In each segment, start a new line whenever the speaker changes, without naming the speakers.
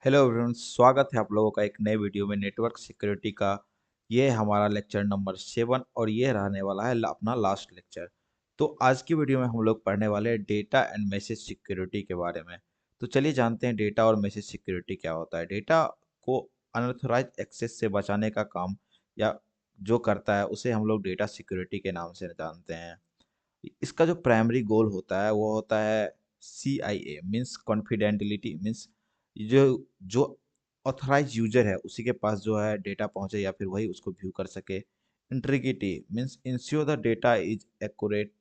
Hello everyone, स्वागत है आप लोगों का एक नए वीडियो में नेटवर्क सिक्योरिटी का। ये हमारा लेक्चर नंबर 7 और ये रहने वाला है अपना लास्ट लेक्चर। तो आज की वीडियो में हम लोग पढ़ने वाले हैं डेटा एंड मैसेज सिक्योरिटी के बारे में। तो चलिए जानते हैं डेटा और मैसेज सिक्योरिटी क्या होता है। डेटा को अनऑथराइज एक्सेस से बचाने का काम या जो करता है उसे हम लोग डेटा सिक्योरिटी के नाम से जानते हैं। इसका जो प्राइमरी गोल होता है वो होता है CIA मीन्स कॉन्फिडेंटिलिटी मीन्स जो जो ऑथराइज यूजर है उसी के पास जो है डेटा पहुंचे या फिर वही उसको व्यू कर सके। Integrity means ensure the data is accurate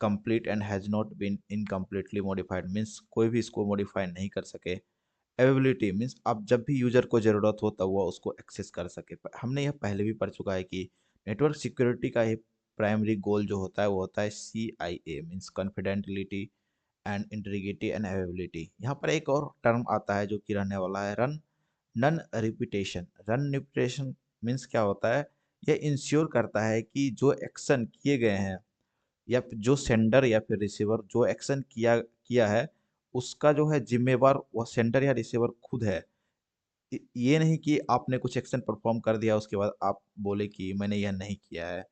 complete and has not been incompletely modified means कोई भी इसको मॉडिफाई नहीं कर सके। अवेलेबिलिटी मीन्स आप जब भी यूजर को ज़रूरत हो तब वो उसको एक्सेस कर सके। हमने यह पहले भी पढ़ चुका है कि नेटवर्क सिक्योरिटी का ही प्राइमरी गोल जो होता है वो होता है CIA means confidentiality and integrity and availability. यहाँ पर एक और टर्म आता है जो कि रहने वाला है run non repetition. Run repetition means क्या होता है, यह इंश्योर करता है कि जो एक्शन किए गए हैं या फिर जो सेंडर या फिर रिसीवर जो एक्शन किया किया है उसका जो है जिम्मेवार वह सेंडर या रिसीवर खुद है। ये नहीं कि आपने कुछ एक्शन परफॉर्म कर दिया उसके बाद आप बोले कि मैंने यह नहीं किया है।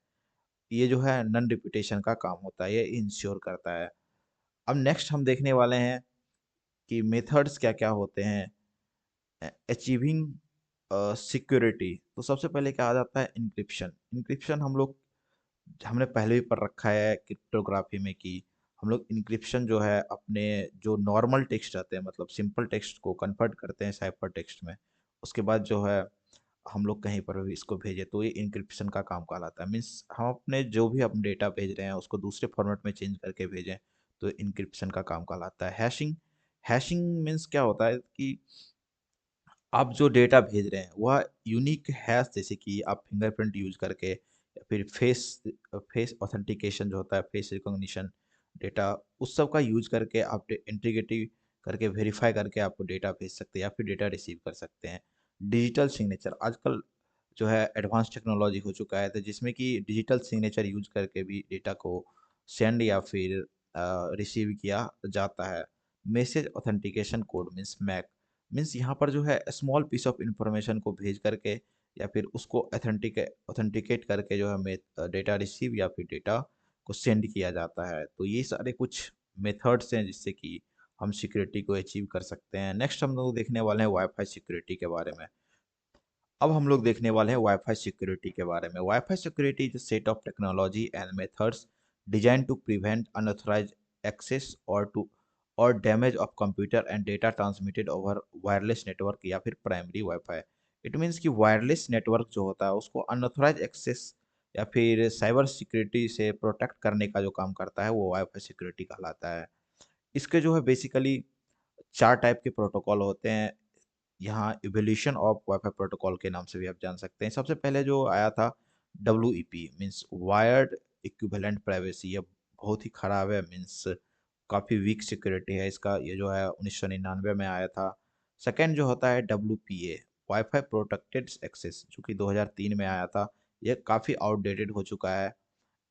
ये जो है नन रिपीटेशन का काम होता है, ये इंश्योर करता है। अब नेक्स्ट हम देखने वाले हैं कि मेथड्स क्या क्या होते हैं अचीविंग सिक्योरिटी। तो सबसे पहले क्या आ जाता है इंक्रिप्शन। इंक्रिप्शन हमने पहले भी पढ़ रखा है क्रिप्टोग्राफी में कि हम लोग इंक्रिप्शन जो है अपने जो नॉर्मल टेक्स्ट रहते हैं मतलब सिंपल टेक्स्ट को कन्वर्ट करते हैं साइफर टेक्स्ट में। उसके बाद जो है हम लोग कहीं पर भी इसको भेजें तो ये इंक्रिप्शन का काम कहलाता है। मीन्स हम अपने जो भी हम डेटा भेज रहे हैं उसको दूसरे फॉर्मेट में चेंज करके भेजें तो इंक्रिप्शन का काम कहलाता है। हैशिंग। हैशिंग मीन्स क्या होता है कि आप जो डेटा भेज रहे हैं वह यूनिक हैश, जैसे कि आप फिंगरप्रिंट यूज करके या फिर फेस फेस ऑथेंटिकेशन जो होता है फेस रिकॉग्निशन डेटा उस सब का यूज करके आप इंटीग्रिटी करके वेरीफाई करके आपको डेटा भेज सकते हैं या फिर डेटा रिसीव कर सकते हैं। डिजिटल सिग्नेचर आजकल जो है एडवांस टेक्नोलॉजी हो चुका है तो जिसमें कि डिजिटल सिग्नेचर यूज करके भी डेटा को सेंड या फिर रिसीव किया जाता है। Message authentication code means MAC means यहाँ पर जो है स्मॉल पीस ऑफ इंफॉर्मेशन को भेज करके या फिर उसको ऑथेंटिकेट करके जो है डेटा रिसीव या फिर डेटा को सेंड किया जाता है। तो ये सारे कुछ मेथड्स हैं जिससे कि हम सिक्योरिटी को अचीव कर सकते हैं। नेक्स्ट हम लोग देखने वाले हैं वाईफाई सिक्योरिटी के बारे में। अब हम लोग देखने वाले हैं वाईफाई सिक्योरिटी के बारे में। Wi-Fi security is a set of technology and methods design to prevent unauthorised access और damage of computer and data transmitted over wireless network या फिर प्राइमरी वाईफाई। इट मीन्स कि वायरलेस नेटवर्क जो होता है उसको अनऑथराइज एक्सेस या फिर साइबर सिक्योरिटी से प्रोटेक्ट करने का जो काम करता है वो वाईफाई सिक्योरिटी कहलाता है। इसके जो है बेसिकली 4 टाइप के प्रोटोकॉल होते हैं। यहाँ इवोल्यूशन ऑफ वाईफाई प्रोटोकॉल के नाम से भी आप जान सकते हैं। सबसे पहले जो आया था WEP means wired equivalent privacy. ये बहुत ही खराब है, मीन्स काफ़ी वीक सिक्योरिटी है इसका। ये जो है 1999 में आया था। सेकेंड जो होता है WPA वाईफाई प्रोटेक्टेड एक्सेस जो कि 2003 में आया था। ये काफ़ी आउटडेटेड हो चुका है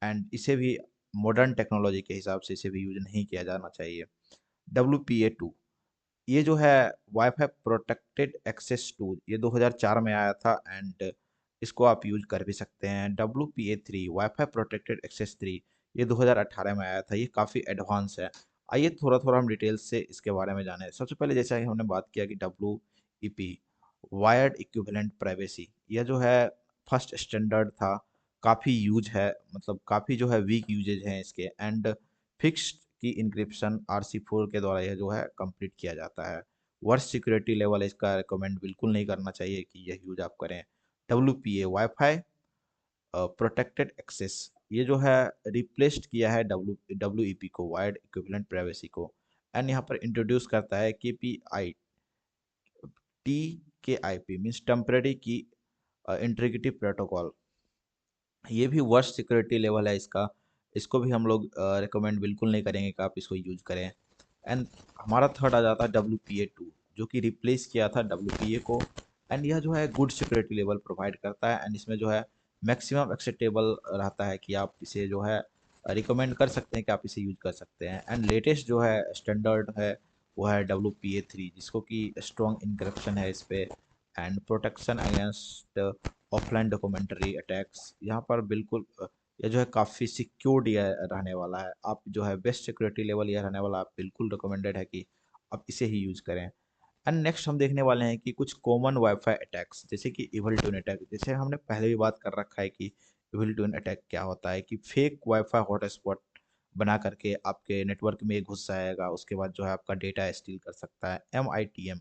एंड इसे भी मॉडर्न टेक्नोलॉजी के हिसाब से इसे भी यूज नहीं किया जाना चाहिए। WPA2 ये जो है वाईफाई प्रोटेक्टेड एक्सेस टूल, ये 2004 में आया था एंड इसको आप यूज कर भी सकते हैं। WPA3 वाईफाई प्रोटेक्टेड एक्सेस 3 ये 2018 में आया था। ये काफ़ी एडवांस है। आइए थोड़ा थोड़ा हम डिटेल से इसके बारे में जानें। सबसे पहले जैसा कि हमने बात किया कि WEP वायर्ड इक्विवेलेंट प्राइवेसी, यह जो है फर्स्ट स्टैंडर्ड था। काफ़ी यूज है, मतलब काफ़ी जो है वीक यूजेज हैं इसके एंड फिक्स्ड की इंक्रिप्शन RC4 के द्वारा यह जो है कंप्लीट किया जाता है। वर्स्ट सिक्योरिटी लेवल इसका रिकमेंड बिल्कुल नहीं करना चाहिए कि यह यूज आप करें। WPA वाईफाई प्रोटेक्टेड एक्सेस, ये जो है रिप्लेस्ड किया है WEP को वायर्ड इक्विवेलेंट प्राइवेसी को एंड यहाँ पर इंट्रोड्यूस करता है TKIP मीन्स टेम्परेरी की इंटीग्रिटी प्रोटोकॉल। ये भी वर्स्ट सिक्योरिटी लेवल है इसका। इसको भी हम लोग रिकमेंड बिल्कुल नहीं करेंगे कि आप इसको यूज करें। एंड हमारा थर्ड आ जाता है WPA2 जो कि रिप्लेस किया था WPA को एंड यह जो है गुड सिक्योरिटी लेवल प्रोवाइड करता है एंड इसमें जो है मैक्सिमम एक्सेप्टेबल रहता है कि आप इसे जो है रिकमेंड कर सकते हैं कि आप इसे यूज कर सकते हैं। एंड लेटेस्ट जो है स्टैंडर्ड है वो है WPA3, जिसको कि स्ट्रॉन्ग इनक्रप्शन है इस पे and protection against offline documentary attacks. यहाँ पर बिल्कुल ये जो है काफ़ी सिक्योर्ड ये रहने वाला है। आप जो है बेस्ट सिक्योरिटी लेवल ये रहने वाला, आप बिल्कुल रिकमेंडेड है कि आप इसे ही यूज़ करें। एंड नेक्स्ट हम देखने वाले हैं कि कुछ कॉमन वाईफाई अटैक्स, जैसे कि इविल ट्विन अटैक। जैसे हमने पहले भी बात कर रखा है कि इविल ट्विन अटैक क्या होता है, कि फेक वाईफाई हॉटस्पॉट बना करके आपके नेटवर्क में घुस जाएगा, उसके बाद जो है आपका डेटा स्टील कर सकता है। MITM,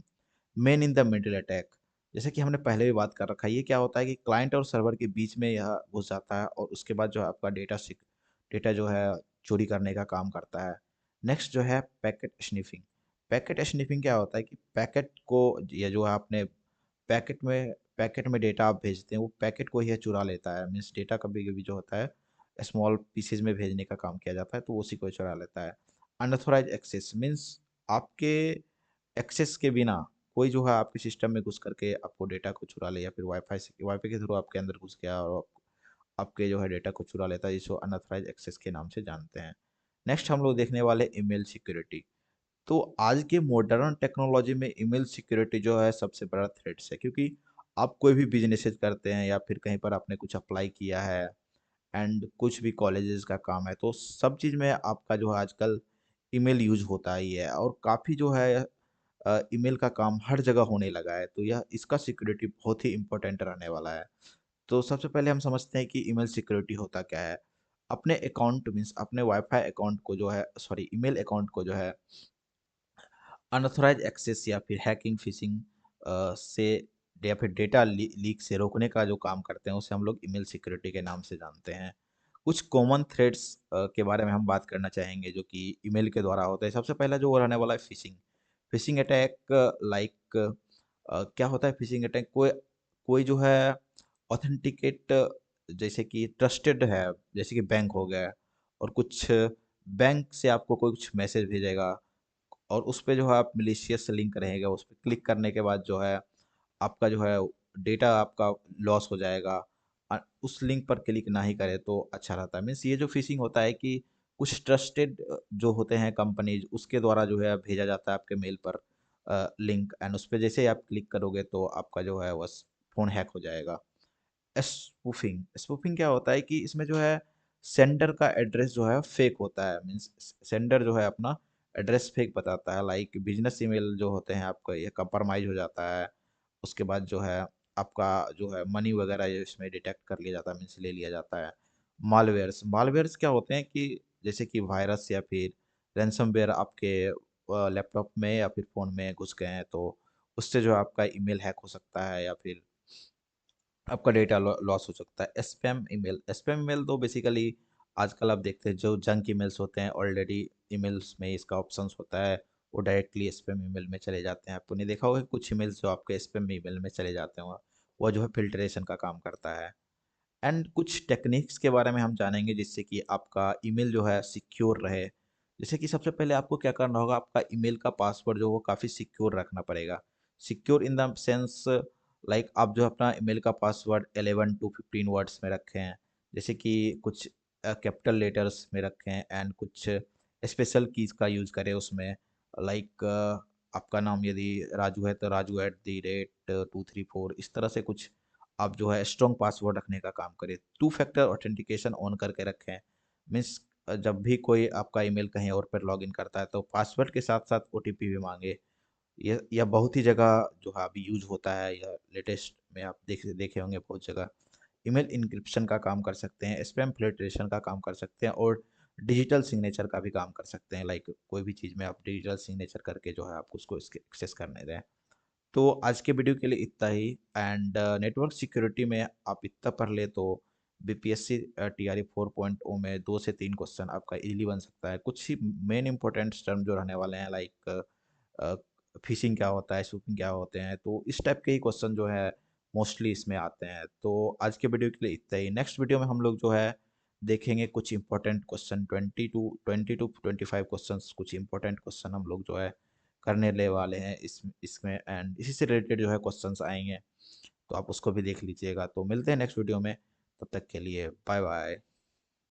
man in the middle attack, जैसे कि हमने पहले भी बात कर रखा है। ये क्या होता है कि क्लाइंट और सर्वर के बीच में यह घुस जाता है और उसके बाद जो है आपका डेटा जो है चोरी करने का काम करता है। नेक्स्ट जो है पैकेट स्निफिंग। पैकेट स्निफिंग क्या होता है कि पैकेट को, ये जो है आपने पैकेट में डेटा आप भेजते हैं, वो पैकेट को ही चुरा लेता है। मीन्स डेटा कभी कभी जो होता है स्मॉल पीसेज में भेजने का काम किया जाता है, तो उसी को चुरा लेता है। अनऑथोराइज एक्सेस मीन्स आपके एक्सेस के बिना कोई जो है आपके सिस्टम में घुस करके आपको डेटा को चुरा ले, या फिर वाईफाई के थ्रू आपके अंदर घुस गया और आपके जो है डेटा को चुरा लेता है, जिसको अनऑथराइज एक्सेस के नाम से जानते हैं। नेक्स्ट हम लोग देखने वाले ईमेल सिक्योरिटी। तो आज के मॉडर्न टेक्नोलॉजी में ईमेल सिक्योरिटी जो है सबसे बड़ा थ्रेट्स है, क्योंकि आप कोई भी बिजनेसेस करते हैं या फिर कहीं पर आपने कुछ अप्लाई किया है एंड कुछ भी कॉलेजेस का काम है, तो सब चीज़ में आपका जो है आजकल ईमेल यूज होता ही है, और काफ़ी जो है ईमेल का काम हर जगह होने लगा है, तो यह इसका सिक्योरिटी बहुत ही इम्पोर्टेंट रहने वाला है। तो सबसे पहले हम समझते हैं कि ईमेल सिक्योरिटी होता क्या है। अपने अकाउंट मीन्स अपने वाईफाई अकाउंट को जो है, सॉरी, ईमेल अकाउंट को जो है अनऑथराइज एक्सेस या फिर हैकिंग, फिशिंग से या फिर डेटा लीक से रोकने का जो काम करते हैं, उसे हम लोग ईमेल सिक्योरिटी के नाम से जानते हैं। कुछ कॉमन थ्रेड्स के बारे में हम बात करना चाहेंगे जो कि ईमेल के द्वारा होते हैं। सबसे पहला जो रहने वाला है फिशिंग। फिशिंग अटैक, लाइक क्या होता है फिशिंग अटैक? कोई कोई जो है ऑथेंटिकेट, जैसे कि ट्रस्टेड है, जैसे कि बैंक हो गया, और कुछ बैंक से आपको कोई कुछ मैसेज भेजेगा और उस पे जो है आप मलिशियस लिंक रहेगा, उस पे क्लिक करने के बाद जो है आपका जो है डेटा आपका लॉस हो जाएगा। उस लिंक पर क्लिक ना ही करें तो अच्छा रहता है। मीन्स ये जो फिशिंग होता है कि कुछ ट्रस्टेड जो होते हैं कंपनीज, उसके द्वारा जो है भेजा जाता है आपके मेल पर लिंक, एंड उस पर जैसे ही आप क्लिक करोगे तो आपका जो है बस फ़ोन हैक हो जाएगा। स्पूफिंग। स्पूफिंग क्या होता है कि इसमें जो है सेंडर का एड्रेस जो है फेक होता है। मीन्स सेंडर जो है अपना एड्रेस फेक बताता है, लाइक बिजनेस ईमेल जो होते हैं आपका ये कंप्रोमाइज हो जाता है। उसके बाद जो है आपका जो है मनी वगैरह ये इसमें डिटेक्ट कर लिया जाता है, मीन्स ले लिया जाता है। मालवेयर्स। मालवेयर्स क्या होते हैं कि जैसे कि वायरस या फिर रैंसमवेयर आपके लैपटॉप में या फिर फ़ोन में घुस गए हैं, तो उससे जो है आपका ईमेल हैक हो सकता है, या फिर आपका डेटा लॉस हो सकता है। स्पैम ईमेल तो बेसिकली आजकल आप देखते हैं जो जंक ईमेल्स होते हैं, ऑलरेडी ईमेल्स में इसका ऑप्शंस होता है, वो डायरेक्टली स्पैम ईमेल में चले जाते हैं। आपने देखा होगा कि कुछ ईमेल्स जो आपके स्पैम ईमेल में चले जाते हैं, वो जो है फिल्ट्रेशन का काम करता है। एंड कुछ टेक्निक्स के बारे में हम जानेंगे जिससे कि आपका ईमेल जो है सिक्योर रहे। जैसे कि सबसे पहले आपको क्या करना होगा, आपका ईमेल का पासवर्ड जो वो काफ़ी सिक्योर रखना पड़ेगा। Secure in the sense, like आप जो अपना ईमेल का पासवर्ड 11 to 15 वर्ड्स में रखें हैं, जैसे कि कुछ कैपिटल लेटर्स में रखें एंड कुछ स्पेशल कीज़ का यूज़ करें उसमें, लाइक आपका नाम यदि राजू है तो राजू @234, इस तरह से कुछ आप जो है स्ट्रॉन्ग पासवर्ड रखने का काम करें। टू फैक्टर ऑथेंटिकेशन ऑन करके रखें। मीन्स जब भी कोई आपका ईमेल कहीं और पर लॉगिन करता है तो पासवर्ड के साथ साथ ओटीपी भी मांगे। यह बहुत ही जगह जो है अभी यूज होता है, यह लेटेस्ट में आप देखे होंगे बहुत जगह। ईमेल इंक्रिप्शन का काम कर सकते हैं, स्पैम फिल्ट्रेशन का काम कर सकते हैं, और डिजिटल सिग्नेचर का भी काम कर सकते हैं। लाइक कोई भी चीज़ में आप डिजिटल सिग्नेचर करके जो है आप उसको इसके एक्सेस करने दें। तो आज के वीडियो के लिए इतना ही। एंड नेटवर्क सिक्योरिटी में आप इतना पढ़ ले तो बीपीएससी टीआरई 4.0 में 2 से 3 क्वेश्चन आपका इजीली बन सकता है। कुछ ही मेन इंपॉर्टेंट टर्म जो रहने वाले हैं, लाइक फिशिंग क्या होता है, शूटिंग क्या होते हैं, तो इस टाइप के ही क्वेश्चन जो है मोस्टली इसमें आते हैं। तो आज के वीडियो के लिए इतना ही। नेक्स्ट वीडियो में हम लोग जो है देखेंगे कुछ इंपॉर्टेंट क्वेश्चन, 20 to 25 क्वेश्चन, कुछ इंपॉर्टेंट क्वेश्चन हम लोग जो है करने ले वाले हैं इसमें, एंड इसी से रिलेटेड जो है क्वेश्चंस आएंगे, तो आप उसको भी देख लीजिएगा। तो मिलते हैं नेक्स्ट वीडियो में, तब तक के लिए बाय बाय।